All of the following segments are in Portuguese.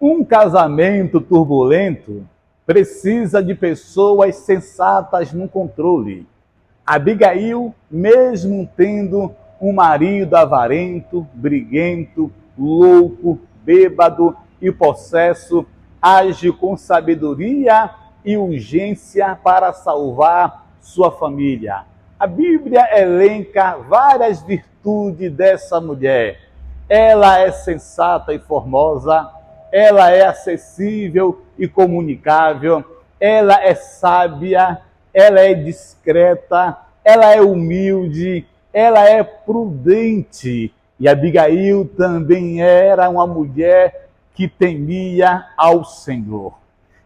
Um casamento turbulento precisa de pessoas sensatas no controle. Abigail, mesmo tendo um marido avarento, briguento, louco, bêbado e possesso, age com sabedoria e urgência para salvar sua família. A Bíblia elenca várias virtudes dessa mulher. Ela é sensata e formosa, ela é acessível e comunicável, ela é sábia, ela é discreta, ela é humilde, ela é prudente. E Abigail também era uma mulher que temia ao Senhor.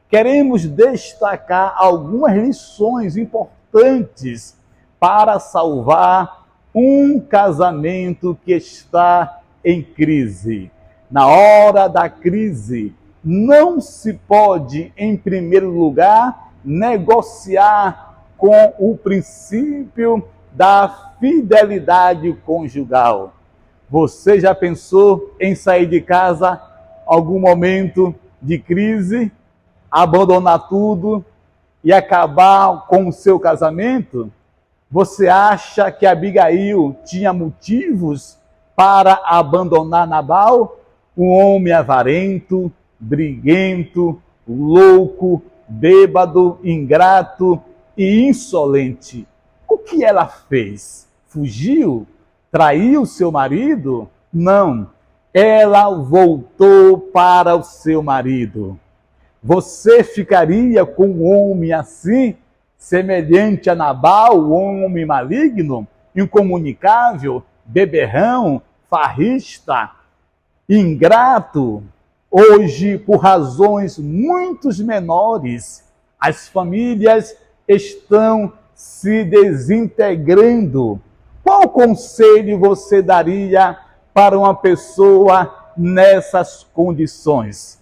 Queremos destacar algumas lições importantes para salvar um casamento que está em crise. Na hora da crise, não se pode, em primeiro lugar, negociar com o princípio da fidelidade conjugal. Você já pensou em sair de casa algum momento de crise, abandonar tudo e acabar com o seu casamento? Você acha que Abigail tinha motivos para abandonar Nabal? Um homem avarento, briguento, louco, bêbado, ingrato e insolente. O que ela fez? Fugiu? Traiu seu marido? Não. Ela voltou para o seu marido. Você ficaria com um homem assim, semelhante a Nabal, um homem maligno, incomunicável, beberrão, farrista, ingrato? Hoje, por razões muito menores, as famílias estão se desintegrando. Qual conselho você daria para uma pessoa nessas condições?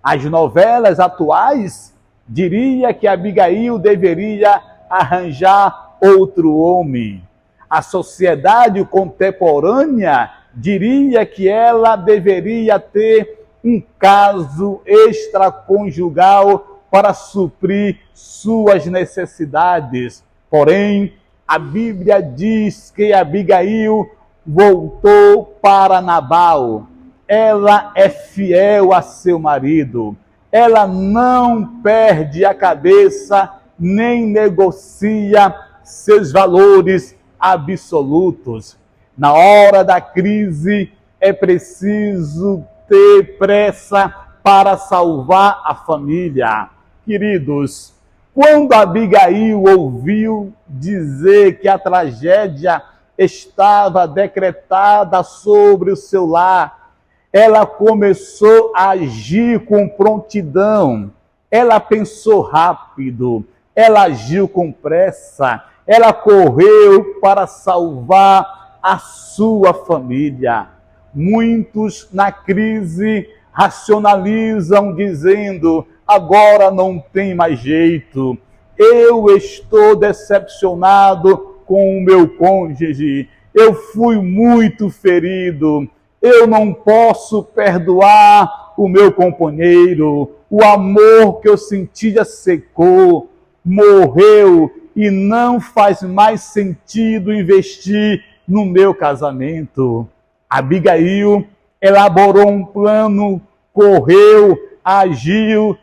As novelas atuais diria que Abigail deveria arranjar outro homem. A sociedade contemporânea diria que ela deveria ter um caso extraconjugal para suprir suas necessidades. Porém, a Bíblia diz que Abigail voltou para Nabal. Ela é fiel a seu marido. Ela não perde a cabeça, nem negocia seus valores absolutos. Na hora da crise, é preciso ter pressa para salvar a família. Queridos, quando Abigail ouviu dizer que a tragédia estava decretada sobre o seu lar, ela começou a agir com prontidão. Ela pensou rápido, ela agiu com pressa, ela correu para salvar a sua família. Muitos na crise racionalizam dizendo: agora não tem mais jeito, eu estou decepcionado com o meu cônjuge, eu fui muito ferido, eu não posso perdoar o meu companheiro, o amor que eu sentia secou, morreu e não faz mais sentido investir no meu casamento. Abigail elaborou um plano, correu, agiu,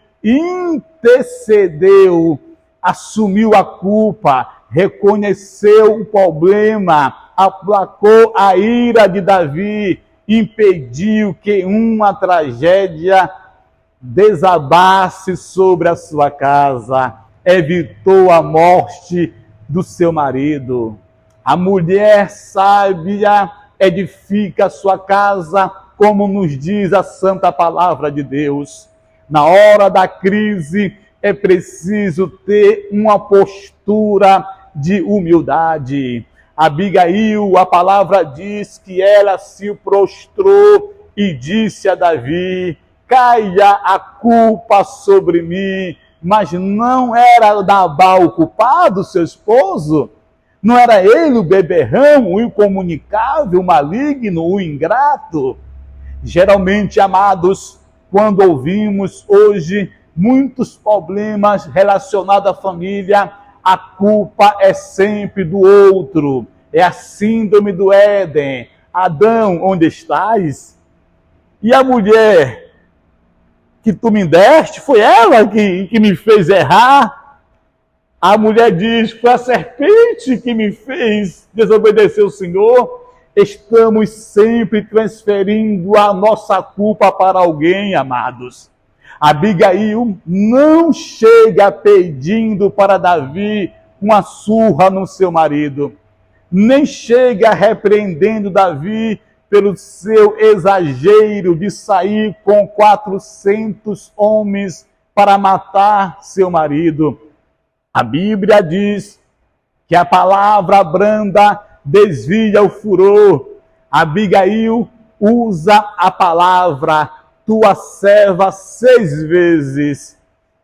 intercedeu, assumiu a culpa, reconheceu o problema, aplacou a ira de Davi, impediu que uma tragédia desabasse sobre a sua casa, evitou a morte do seu marido. A mulher sábia edifica a sua casa, como nos diz a santa palavra de Deus. Na hora da crise, é preciso ter uma postura de humildade. Abigail, a palavra diz que ela se prostrou e disse a Davi: caia a culpa sobre mim. Mas não era Nabal o culpado, seu esposo? Não era ele o beberrão, o incomunicável, o maligno, o ingrato? Geralmente, amados, quando ouvimos hoje muitos problemas relacionados à família, a culpa é sempre do outro. É a síndrome do Éden. Adão, onde estás? E a mulher que tu me deste, foi ela que me fez errar? A mulher diz, foi a serpente que me fez desobedecer o Senhor. Estamos sempre transferindo a nossa culpa para alguém, amados. Abigail não chega pedindo para Davi uma surra no seu marido, nem chega repreendendo Davi pelo seu exagero de sair com 400 homens para matar seu marido. A Bíblia diz que a palavra branda desvia o furor. Abigail usa a palavra tua serva 6 vezes.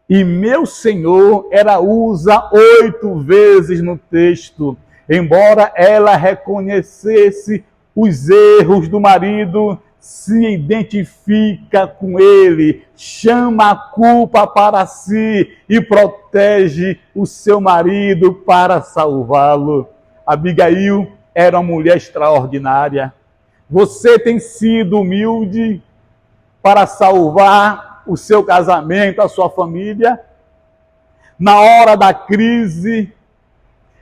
E meu Senhor, ela usa 8 vezes no texto. Embora ela reconhecesse os erros do marido, se identifica com ele, chama a culpa para si e protege o seu marido para salvá-lo. Abigail era uma mulher extraordinária. Você tem sido humilde para salvar o seu casamento, a sua família? Na hora da crise,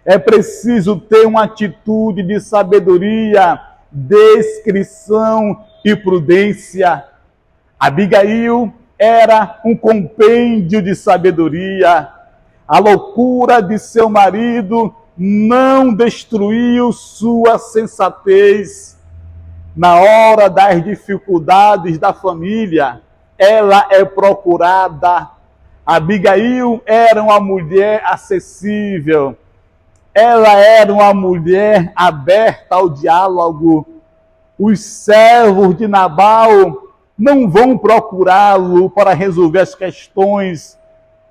é preciso ter uma atitude de sabedoria, discrição e prudência. Abigail era um compêndio de sabedoria. A loucura de seu marido não destruiu sua sensatez. Na hora das dificuldades da família, ela é procurada. Abigail era uma mulher acessível. Ela era uma mulher aberta ao diálogo. Os servos de Nabal não vão procurá-lo para resolver as questões,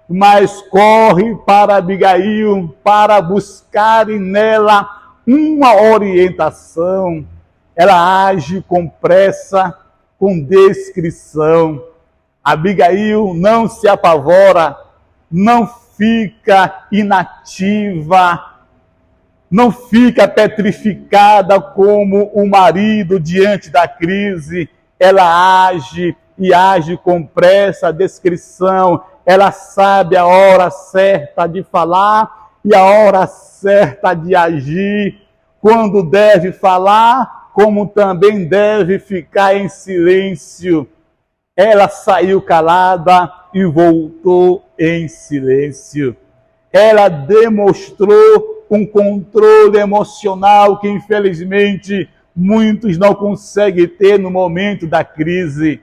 mas corre para Abigail para buscarem nela uma orientação. Ela age com pressa, com discrição. Abigail não se apavora, não fica inativa, não fica petrificada como o marido diante da crise. Ela age e age com pressa, discrição. Ela sabe a hora certa de falar e a hora certa de agir. Quando deve falar, como também deve ficar em silêncio. Ela saiu calada e voltou em silêncio. Ela demonstrou um controle emocional que, infelizmente, muitos não conseguem ter no momento da crise.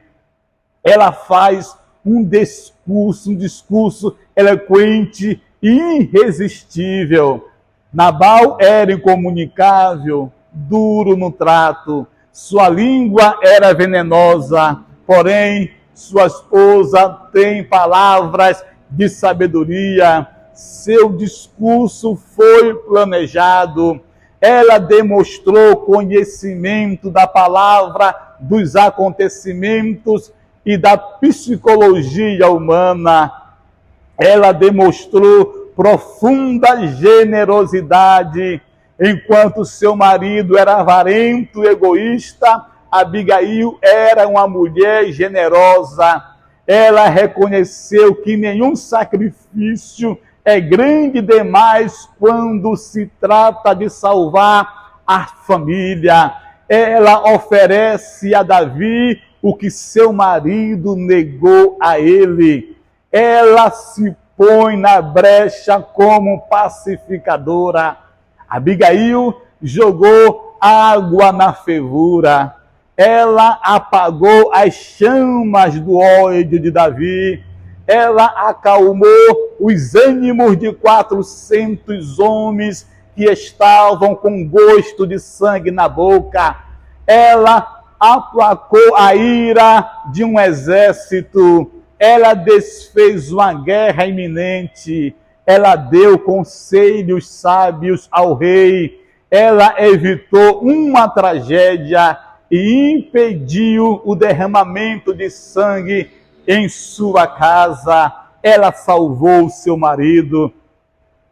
Ela faz um discurso eloquente e irresistível. Nabal era incomunicável, duro no trato. Sua língua era venenosa, porém, sua esposa tem palavras de sabedoria. Seu discurso foi planejado. Ela demonstrou conhecimento da palavra, dos acontecimentos e da psicologia humana. Ela demonstrou profunda generosidade. Enquanto seu marido era avarento e egoísta, Abigail era uma mulher generosa. Ela reconheceu que nenhum sacrifício é grande demais quando se trata de salvar a família. Ela oferece a Davi o que seu marido negou a ele. Ela se põe na brecha como pacificadora. Abigail jogou água na fervura. Ela apagou as chamas do ódio de Davi. Ela acalmou os ânimos de 400 homens que estavam com gosto de sangue na boca. Ela aplacou a ira de um exército. Ela desfez uma guerra iminente. Ela deu conselhos sábios ao rei. Ela evitou uma tragédia e impediu o derramamento de sangue em sua casa. Ela salvou o seu marido.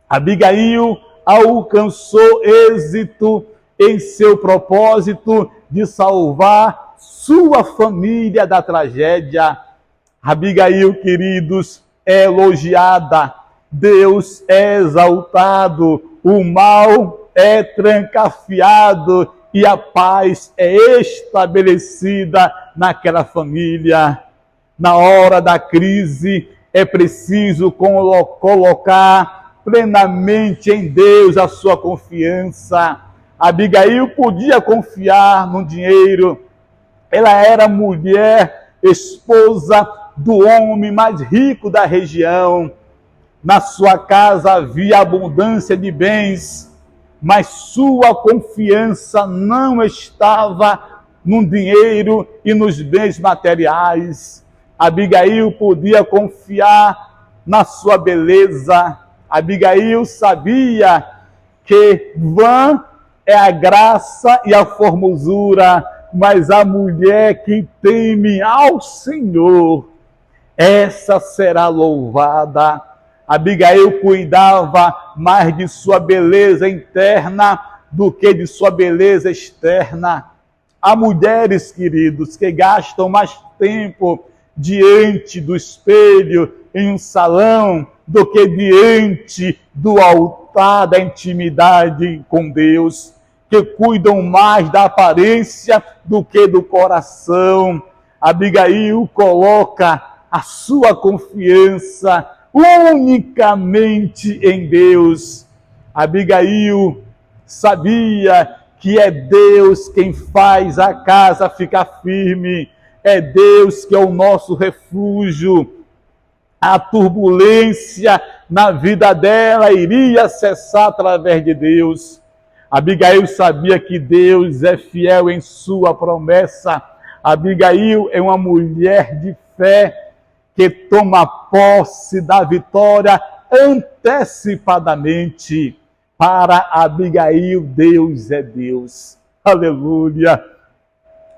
Abigail alcançou êxito em seu propósito de salvar sua família da tragédia. Abigail, queridos, é elogiada, Deus é exaltado, o mal é trancafiado e a paz é estabelecida naquela família. Na hora da crise, é preciso colocar plenamente em Deus a sua confiança. Abigail podia confiar no dinheiro. Ela era mulher, esposa do homem mais rico da região. Na sua casa havia abundância de bens, mas sua confiança não estava no dinheiro e nos bens materiais. Abigail podia confiar na sua beleza. Abigail sabia que vã é a graça e a formosura, mas a mulher que teme ao Senhor, essa será louvada. Abigail cuidava mais de sua beleza interna do que de sua beleza externa. Há mulheres, queridos, que gastam mais tempo diante do espelho, em um salão, do que diante do altar da intimidade com Deus, que cuidam mais da aparência do que do coração. Abigail coloca a sua confiança unicamente em Deus. Abigail sabia que é Deus quem faz a casa ficar firme, é Deus que é o nosso refúgio. A turbulência na vida dela iria cessar através de Deus. Abigail sabia que Deus é fiel em sua promessa. Abigail é uma mulher de fé que toma posse da vitória antecipadamente. Para Abigail, Deus é Deus. Aleluia!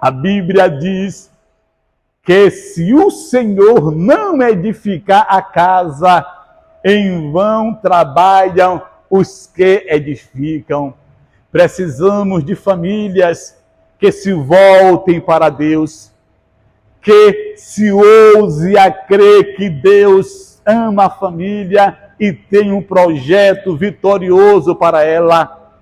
A Bíblia diz que se o Senhor não edificar a casa, em vão trabalham os que edificam. Precisamos de famílias que se voltem para Deus, que se ouse a crer que Deus ama a família e tem um projeto vitorioso para ela.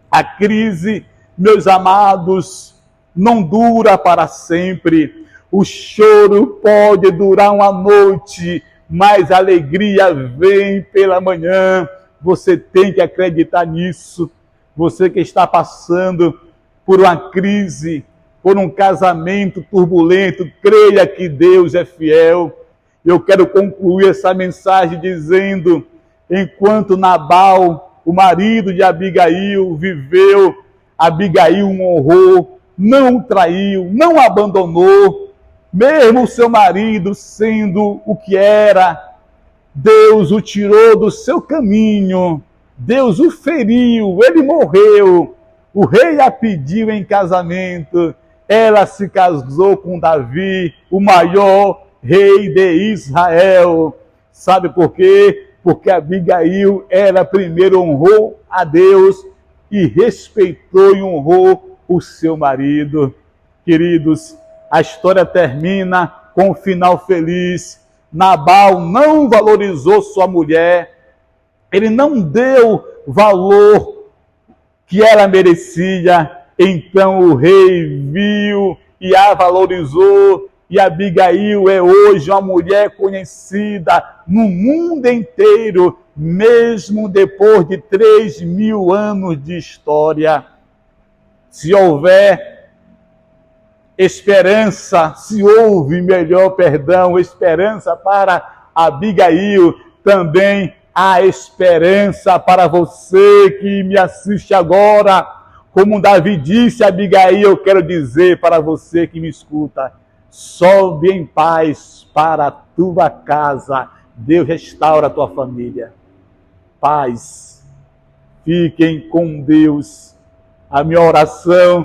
A crise, meus amados, não dura para sempre. O choro pode durar uma noite, mas a alegria vem pela manhã. Você tem que acreditar nisso. Você que está passando por uma crise, por um casamento turbulento, creia que Deus é fiel. Eu quero concluir essa mensagem dizendo, enquanto Nabal, o marido de Abigail, viveu, Abigail o honrou, não o traiu, não o abandonou, mesmo o seu marido sendo o que era, Deus o tirou do seu caminho, Deus o feriu, ele morreu, o rei a pediu em casamento, ela se casou com Davi, o maior rei de Israel. Sabe por quê? Porque Abigail, ela primeiro honrou a Deus e respeitou e honrou o seu marido. Queridos, a história termina com um final feliz. Nabal não valorizou sua mulher, ele não deu valor que ela merecia. Então o rei viu e a valorizou, e Abigail é hoje uma mulher conhecida no mundo inteiro, mesmo depois de 3.000 anos de história. Se houver esperança, se houve esperança para Abigail, também há esperança para você que me assiste agora. Como Davi disse a Abigail, eu quero dizer para você que me escuta, sobe em paz para a tua casa, Deus restaura a tua família. Paz, fiquem com Deus. A minha oração